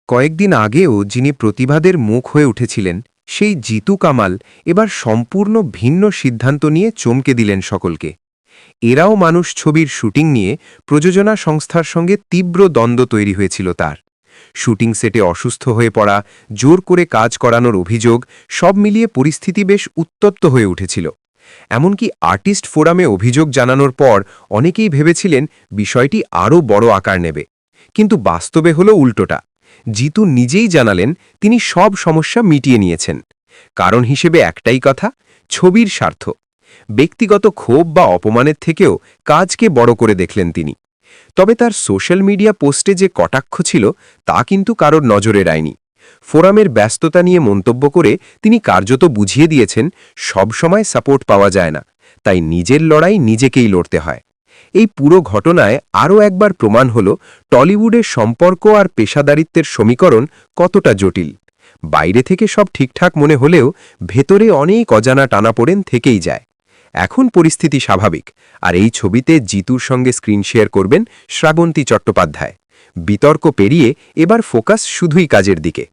কয়েকদিন আগেও যিনি প্রতিবাদের মুখ হয়ে উঠেছিলেন সেই জিতু কামাল এবার সম্পূর্ণ ভিন্ন সিদ্ধান্ত নিয়ে চমকে দিলেন সকলকে। এরাও মানুষ ছবির শুটিং নিয়ে প্রযোজনা সংস্থার সঙ্গে তীব্র দ্বন্দ্ব তৈরি হয়েছিল তার। শুটিং সেটে অসুস্থ হয়ে পড়া, জোর করে কাজ করানোর অভিযোগ, সব মিলিয়ে পরিস্থিতি বেশ উত্তপ্ত হয়ে উঠেছিল। এমনকি আর্টিস্ট ফোরামে অভিযোগ জানানোর পর অনেকেই ভেবেছিলেন বিষয়টি আরও বড় আকার নেবে, কিন্তু বাস্তবে হলো উল্টোটা। জিতু নিজেই জানালেন তিনি সব সমস্যা মিটিয়ে নিয়েছেন। কারণ হিসেবে একটাই কথা, ছবির স্বার্থ। ব্যক্তিগত ক্ষোভ বা অপমানের থেকেও কাজকে বড় করে দেখলেন তিনি। তবে তার সোশ্যাল মিডিয়া পোস্টে যে কটাক্ষ ছিল তা কিন্তু কারোর নজরে এড়ায়নি। ফোরামের ব্যস্ততা নিয়ে মন্তব্য করে তিনি কার্যত বুঝিয়ে দিয়েছেন সব সময় সাপোর্ট পাওয়া যায় না, তাই নিজের লড়াই নিজেকেই লড়তে হয়। এই পুরো ঘটনায় আরও একবার প্রমাণ হল টলিউডের সম্পর্ক আর পেশাদারিত্বের সমীকরণ কতটা জটিল। বাইরে থেকে সব ঠিকঠাক মনে হলেও ভেতরে অনেক অজানা টানাপোড়েন থেকেই যায়। এখন পরিস্থিতি স্বাভাবিক, আর এই ছবিতে জিতুর সঙ্গে স্ক্রিন শেয়ার করবেন শ্রাবন্তী চট্টোপাধ্যায়। বিতর্ক পেরিয়ে এবার ফোকাস শুধুই কাজের দিকে।